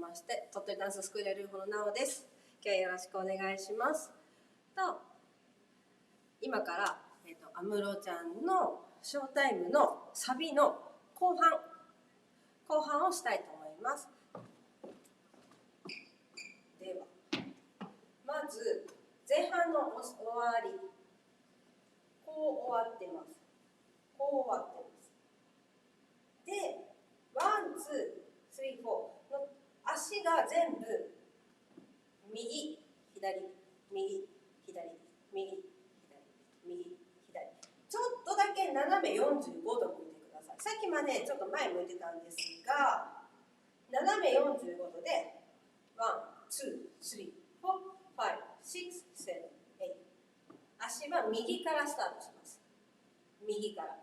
まして、鳥取ダンススクールエルンフォのなおです。今日はよろしくお願いします。今から安室ちゃんのショータイムのサビの後半をしたいと思います。ではまず前半の終わり、こう終わってます。こう終わってます。で、ワン、ツー、スリー、フォーの足が全部右、左、右、左、右、左、右、左。ちょっとだけ斜め45度向いてください。さっきまでちょっと前向いてたんですが、斜め45度で、ワン、ツー、スリー、フォー、ファイブ、シックス、セブン、エイト。足は右からスタートします。右から。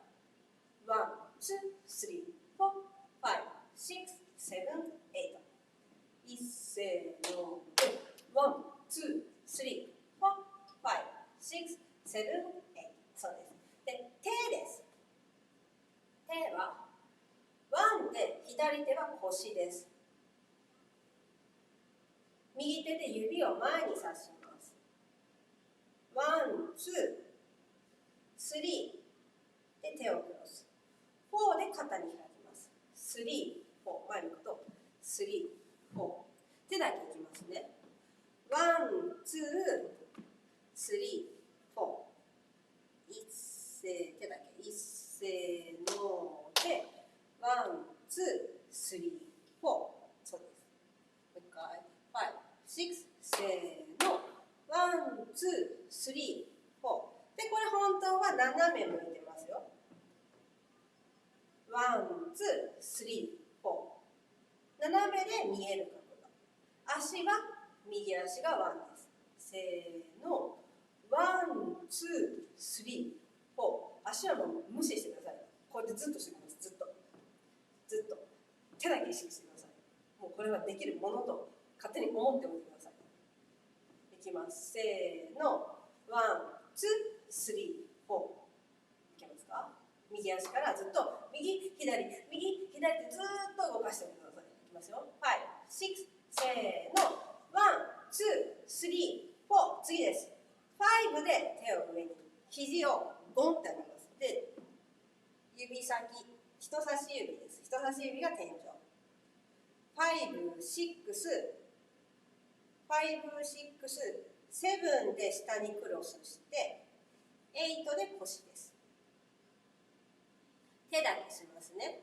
ワン、ツー、スリー、フォー、ファイブ、シックス、セブン、エイト。いっせーので、ワン、ツー、スリー、フォー、ファイブ、シックス、セブン、エイト。そうです。で、手です。手は、ワンで左手は腰です。右手で指を前に差します。ワン、ツー、スリーで手をクロス。フォーで肩に開きます。スリー、フォー、前向くと、スリー、フォー。手だけいきますね。ワン、ツー、スリー、フォー。一斉、手だけ。一斉ので、ワン、ツー、スリー、フォー。そうです。もう一回。ファイブ、シックス、せーの。ワン、ツー、スリー、フォー。で、これ本当は斜め向いてますよ。ワン、ツー、スリー、フォー。斜めで見える角度。足は、右足がワンです。せーの。ワン、ツー、スリー、フォー。足はもう無視してください。こうやってずっとしてください。ずっと。ずっと。手だけ意識してください。もうこれはできるものと勝手に思っておいてください。いきます。せーの。ワン、ツー、スリー、フォー。いけますか？右足からずっと右、左、右、左ってずっと動かしておいてください。いきますよ。5、6、せーの。ワン、ツー、スリー、フォー。次です。5で手を上に、肘をゴンって上げます。で、指先、人差し指です。人差し指が天井。5、6、5、6、7で下にクロスして、8で腰です。手だけしますね。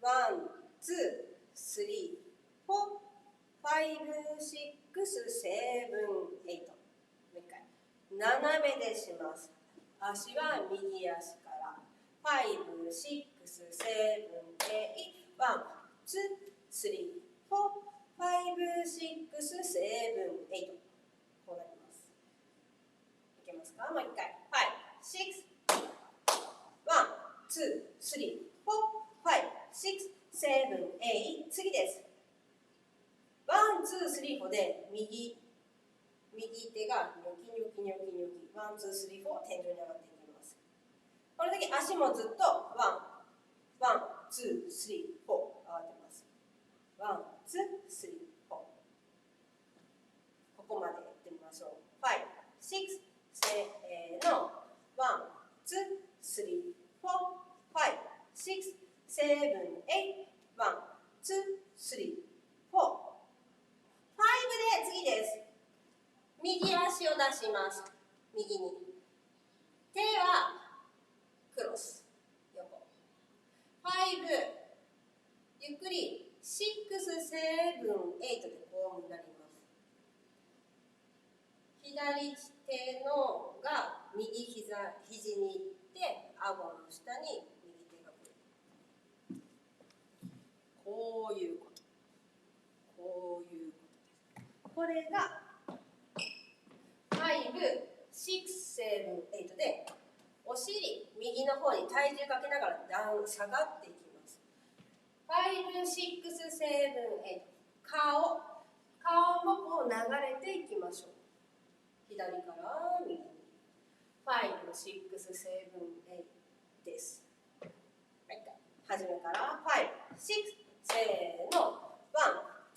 ワン、ツー、スリー、フォー、ファイブ、シックス、セブン、エイト。もう一回。斜めでします。足は右足から。5、6、7、8、ワン、ツー、スリー、フォー、ファイブ、シックス、セブン、エイト。こうなります。いけますか？もう一回。5、6、ワン、ツー、スリー、フォー、ファイブ、シックス、セブン、エイト。次です。ワン、ツー、スリー、フォーで右手がニョキニョキニョキニョキ。ワン、ツー、スリー、フォー、天井に上がっていきます。この時足もずっとワン、ツー、スリー、フォー上がってます。ワン、ツー、スリー、フォー。ここまでやってみましょう。5、6、せーの。ワン、ツー、スリー、フォー、ファイブ、シックス、セブン、エイト。ワン、ツー、スリー、フォー。5で次です。右足を出します。右に。手はクロス。横。5、ゆっくり。6、7、8でこうなります。左手のが右肘に行って顎の下に右手が来る。こういうこと。こういうことです。これが5、6、7、8でお尻右の方に体重かけながら下がっていきます。5、6、7、8。顔もこう流れていきましょう。左から右に。5、6、7、8です。はい、初めから5、6、せーの。ワン、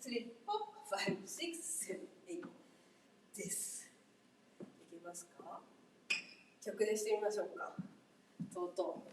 スリー、フォー、ファイブ、シックス、セブン、エイトです。いけますか？曲でしてみましょうか。とうとう